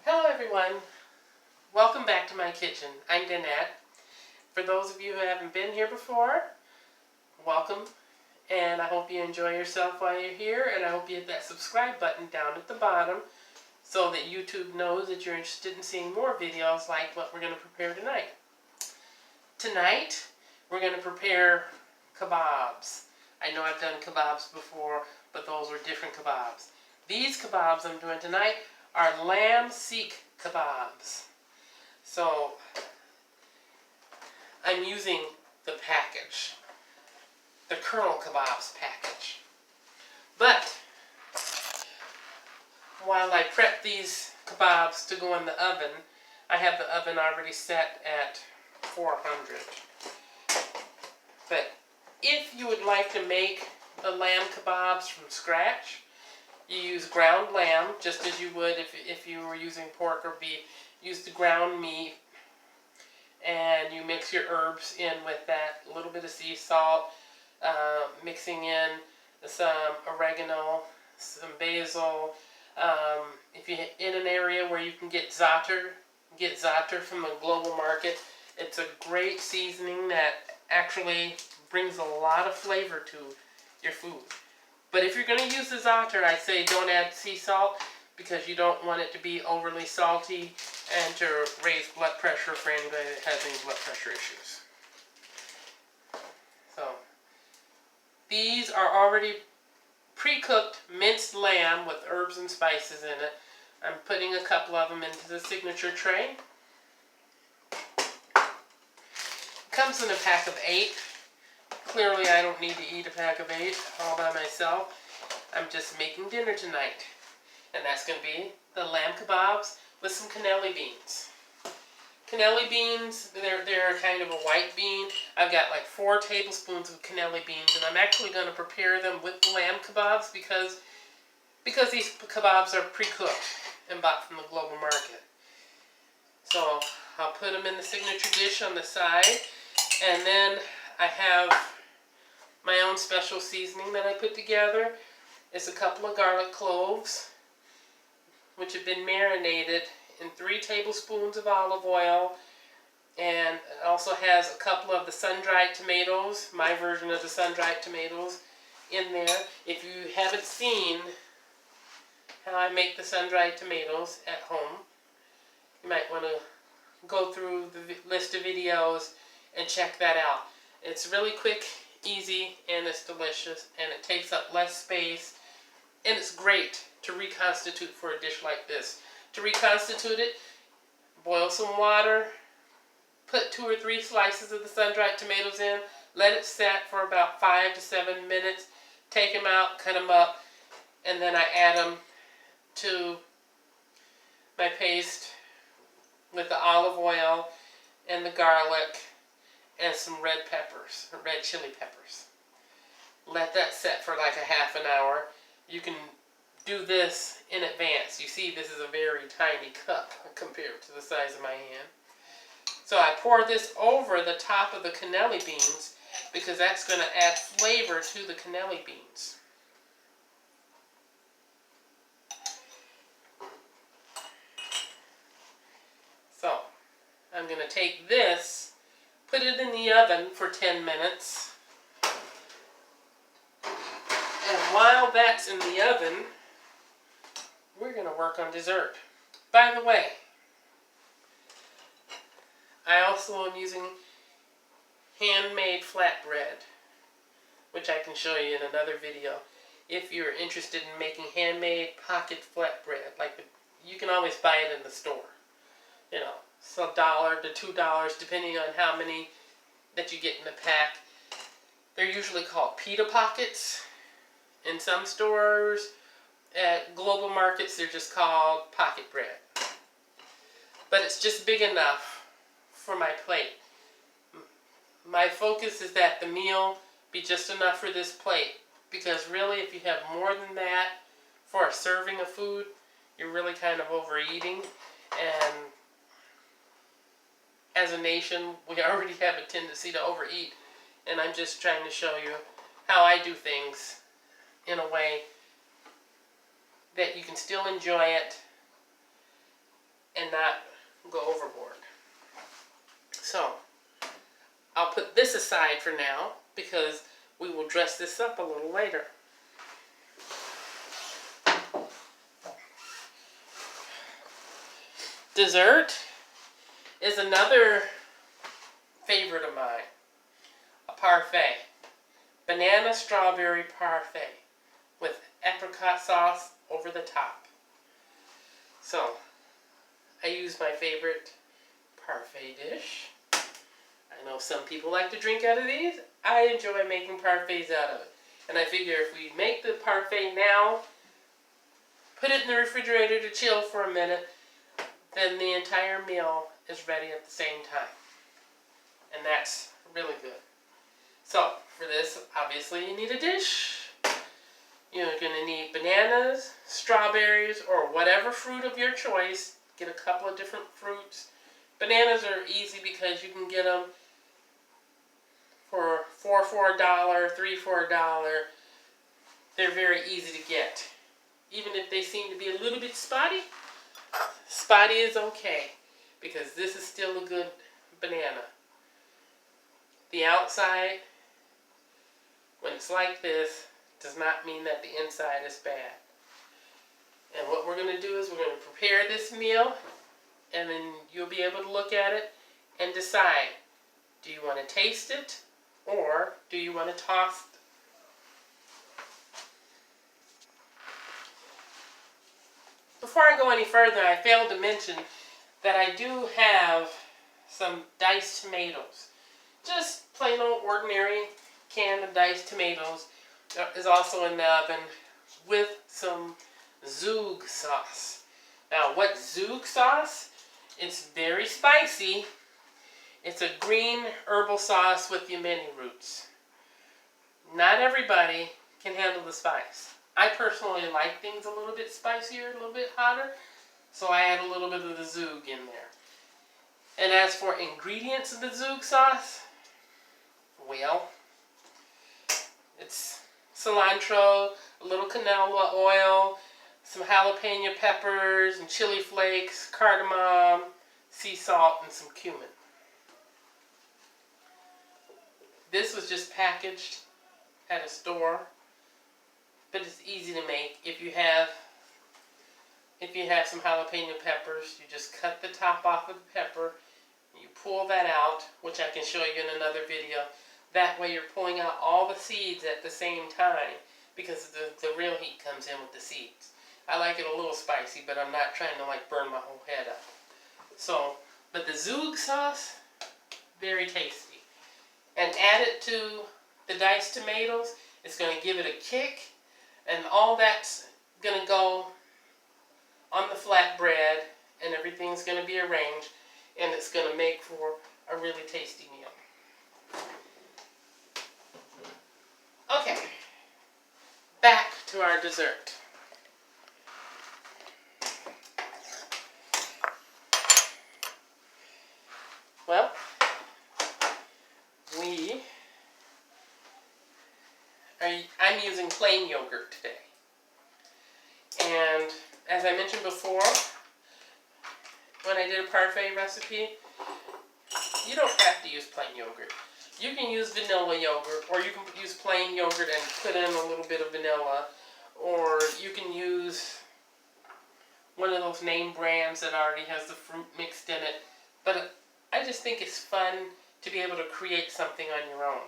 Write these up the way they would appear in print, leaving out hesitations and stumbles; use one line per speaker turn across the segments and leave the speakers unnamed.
Hello everyone, welcome back to my kitchen. I'm Danette. For those of you who haven't been here before, welcome, and I hope you enjoy yourself while you're here, and I hope you hit that subscribe button down at the bottom so that YouTube knows that you're interested in seeing more videos like what we're going to prepare tonight. Tonight, we're going to prepare kabobs. I know I've done kabobs before, but those were different kabobs. These kabobs I'm doing tonight are lamb seek kabobs. So I'm using the package, the Colonel Kebabs package. But while I prep these kebabs to go in the oven, I have the oven already set at 400. But if you would like to make the lamb kebabs from scratch, you use ground lamb, just as you would if you were using pork or beef. Use the ground meat, and you mix your herbs in with that. A little bit of sea salt, mixing in some oregano, some basil. If you're in an area where you can get za'atar from the global market. It's a great seasoning that actually brings a lot of flavor to your food. But if you're going to use the za'atar, I say don't add sea salt because you don't want it to be overly salty and to raise blood pressure for anybody that has any blood pressure issues. So, these are already pre-cooked minced lamb with herbs and spices in it. I'm putting a couple of them into the signature tray. It comes in a pack of 8. Clearly, I don't need to eat a pack of 8 all by myself. I'm just making dinner tonight. And that's going to be the lamb kebabs with some cannelli beans. Cannelli beans, they're kind of a white bean. I've got like 4 tablespoons of cannelli beans, and I'm actually going to prepare them with the lamb kebabs because these kebabs are pre-cooked and bought from the global market. So I'll put them in the signature dish on the side, and then I have my own special seasoning that I put together. It's a couple of garlic cloves, which have been marinated in 3 tablespoons of olive oil, and it also has a couple of the sun-dried tomatoes, my version of the sun-dried tomatoes, in there. If you haven't seen how I make the sun-dried tomatoes at home, you might want to go through the list of videos and check that out. It's really quick, easy, and it's delicious, and it takes up less space, and it's great to reconstitute for a dish like this. To reconstitute it, boil some water, put 2 or 3 slices of the sun-dried tomatoes in, let it set for about 5 to 7 minutes, take them out, cut them up, and then I add them to my paste with the olive oil and the garlic and some red peppers, or red chili peppers. Let that set for like a half an hour. You can do this in advance. You see, this is a very tiny cup compared to the size of my hand. So I pour this over the top of the cannelli beans because that's going to add flavor to the cannelli beans. So I'm going to take this, put it in the oven for 10 minutes. And while that's in the oven, we're going to work on dessert. By the way, I also am using handmade flatbread, which I can show you in another video. If you're interested in making handmade pocket flatbread, like you can always buy it in the store. You know, it's $1 to $2 depending on how many that you get in the pack. They're usually called pita pockets in some stores. At global markets, they're just called pocket bread. But it's just big enough for my plate. My focus is that the meal be just enough for this plate. Because really, if you have more than that for a serving of food, you're really kind of overeating. And as a nation, we already have a tendency to overeat. And I'm just trying to show you how I do things in a way that you can still enjoy it and not go overboard. So I'll put this aside for now because we will dress this up a little later. Dessert is another favorite of mine. A parfait. Banana strawberry parfait with apricot sauce over the top. So I use my favorite parfait dish. I know some people like to drink out of these. I enjoy making parfaits out of it. And I figure if we make the parfait now, put it in the refrigerator to chill for a minute, then the entire meal is ready at the same time. And that's really good. So for this, obviously you need a dish. You're going to need bananas, strawberries, or whatever fruit of your choice. Get a couple of different fruits. Bananas are easy because you can get them for $4 for $1, $3 for $1. They're very easy to get. Even if they seem to be a little bit spotty, spotty is okay because this is still a good banana. The outside, when it's like this, does not mean that the inside is bad. And what we're going to do is we're going to prepare this meal, and then you'll be able to look at it and decide, do you want to taste it or do you want to toss it? Before I go any further, I failed to mention that I do have some diced tomatoes. Just plain old ordinary can of diced tomatoes is also in the oven with some Zhuge sauce. Now, what's Zhuge sauce? It's very spicy. It's a green herbal sauce with yameni roots. Not everybody can handle the spice. I personally like things a little bit spicier, a little bit hotter, so I add a little bit of the Zhuge in there. And as for ingredients of the Zhuge sauce, well, it's cilantro, a little canola oil, some jalapeno peppers and chili flakes, cardamom, sea salt, and some cumin. This was just packaged at a store, but it's easy to make. If you have some jalapeno peppers, you just cut the top off of the pepper, you pull that out, which I can show you in another video. That way you're pulling out all the seeds at the same time because the real heat comes in with the seeds. I like it a little spicy, but I'm not trying to like burn my whole head up. So, but the Zhuge sauce, very tasty. And add it to the diced tomatoes. It's going to give it a kick, and all that's going to go on the flatbread, and everything's going to be arranged, and it's going to make for a really tasty meal. Okay, back to our dessert. Well, I'm using plain yogurt today. And as I mentioned before, when I did a parfait recipe, you don't have to use plain yogurt. You can use vanilla yogurt, or you can use plain yogurt and put in a little bit of vanilla, or you can use one of those name brands that already has the fruit mixed in it. But I just think it's fun to be able to create something on your own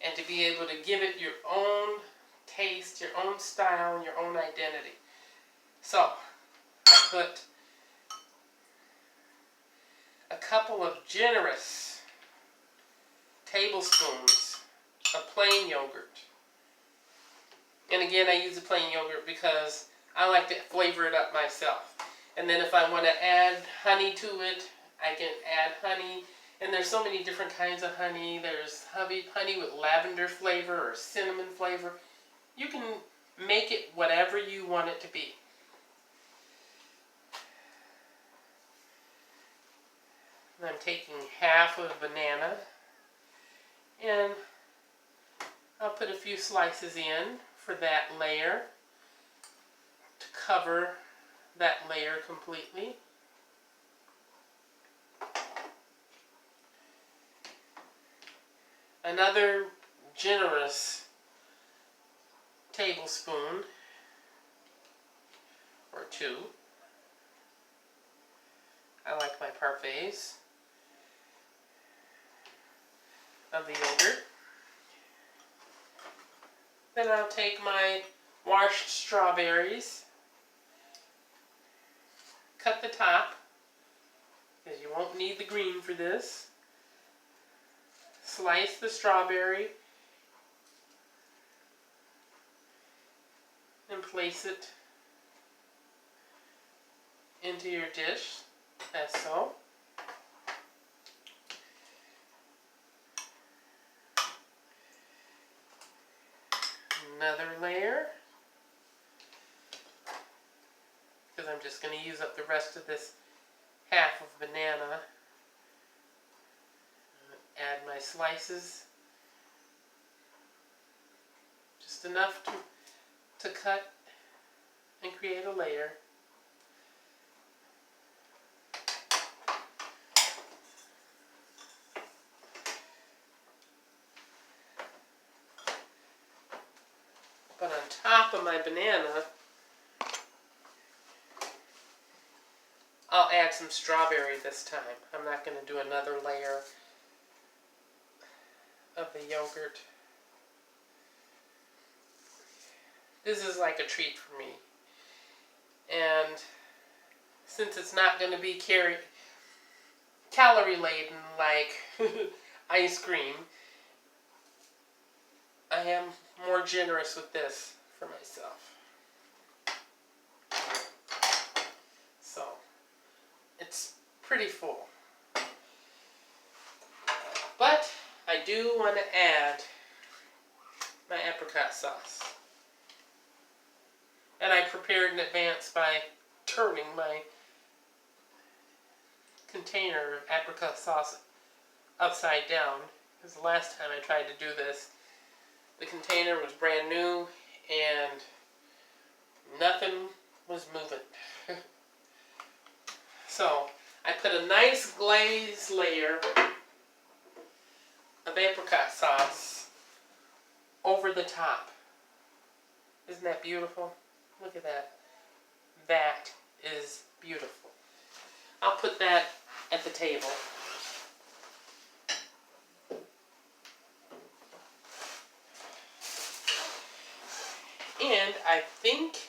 and to be able to give it your own taste, your own style, your own identity. So I put a couple of generous tablespoons of plain yogurt. And again, I use the plain yogurt because I like to flavor it up myself. And then if I want to add honey to it, I can add honey. And there's so many different kinds of honey. There's honey with lavender flavor or cinnamon flavor. You can make it whatever you want it to be. And I'm taking half of a banana, and I'll put a few slices in for that layer to cover that layer completely. another generous tablespoon or two. I like my parfaits of the yogurt. Then I'll take my washed strawberries, cut the top, because you won't need the green for this. Slice the strawberry and place it into your dish, as so. Another layer, because I'm just going to use up the rest of this half of banana. Add my slices, just enough to cut and create a layer. But on top of my banana, I'll add some strawberry this time. I'm not going to do another layer of the yogurt. This is like a treat for me. And since it's not going to be calorie laden like ice cream, I am more generous with this for myself. So, it's pretty full. But I do want to add my apricot sauce. And I prepared in advance by turning my container of apricot sauce upside down. Because the last time I tried to do this, the container was brand new and nothing was moving. So I put a nice glazed layer of apricot sauce over the top. Isn't that beautiful? Look at that. That is beautiful. I'll put that at the table. And I think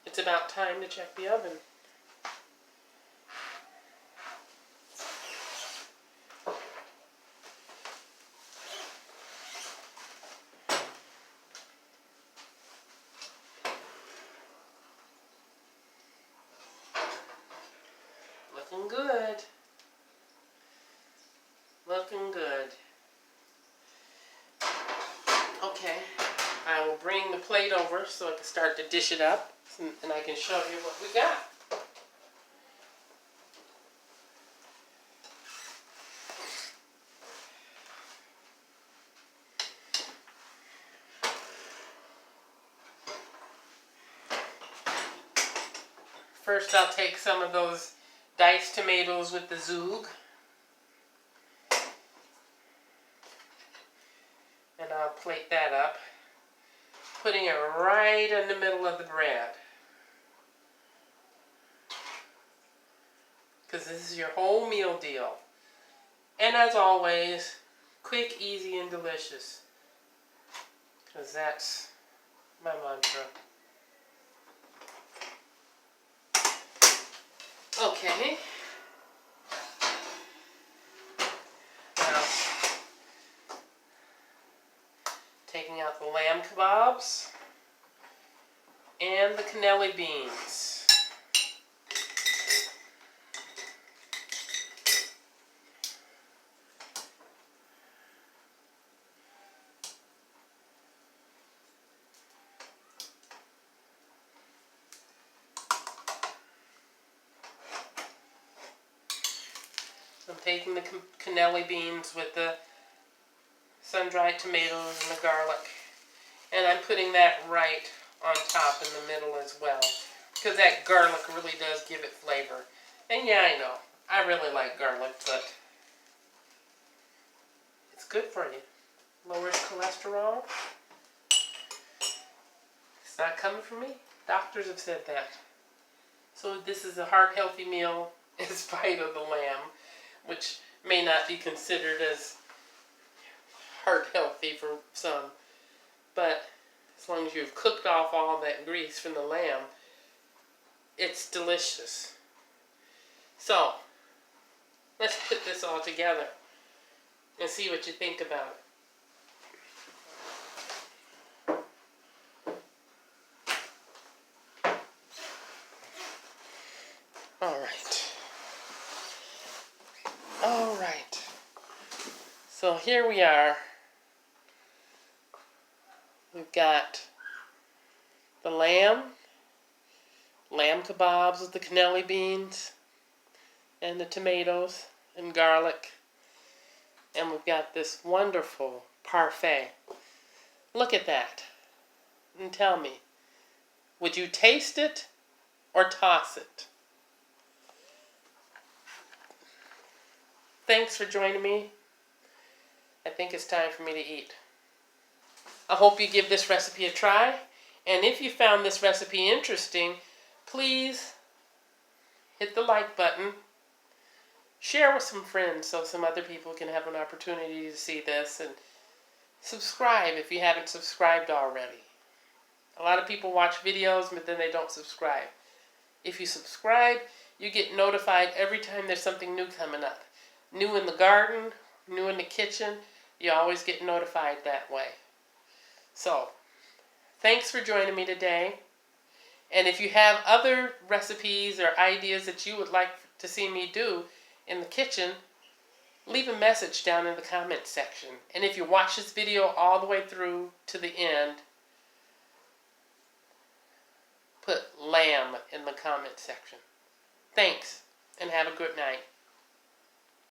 it's about time to check the oven. Looking good. Looking good. Okay, I will bring the plate over so I can start to dish it up and I can show you what we got. First I'll take some of those diced tomatoes with the Zhuge. And I'll plate that up, putting it right in the middle of the bread. Because this is your whole meal deal. And as always, quick, easy, and delicious. Because that's my mantra. Okay. Now, taking out the lamb kabobs and the cannellini beans. I'm taking the cannellini beans with the sun-dried tomatoes and the garlic, and I'm putting that right on top in the middle as well, because that garlic really does give it flavor. And yeah, I know, I really like garlic, but it's good for you. lowers cholesterol. It's not coming from me. Doctors have said that. So this is a heart-healthy meal in spite of the lamb, which may not be considered as heart-healthy for some. But as long as you've cooked off all that grease from the lamb, it's delicious. So, let's put this all together and see what you think about it. All right. So here we are. We've got the lamb kebabs with the cannellini beans and the tomatoes and garlic. And we've got this wonderful parfait. Look at that. And tell me, would you taste it or toss it? Thanks for joining me. I think it's time for me to eat. I hope you give this recipe a try. And if you found this recipe interesting, please hit the like button. Share with some friends so some other people can have an opportunity to see this. And subscribe if you haven't subscribed already. A lot of people watch videos, but then they don't subscribe. If you subscribe, you get notified every time there's something new coming up. New in the garden, new in the kitchen, you always get notified that way. So, thanks for joining me today. And if you have other recipes or ideas that you would like to see me do in the kitchen, leave a message down in the comments section. And if you watch this video all the way through to the end, put lamb in the comment section. Thanks, and have a good night.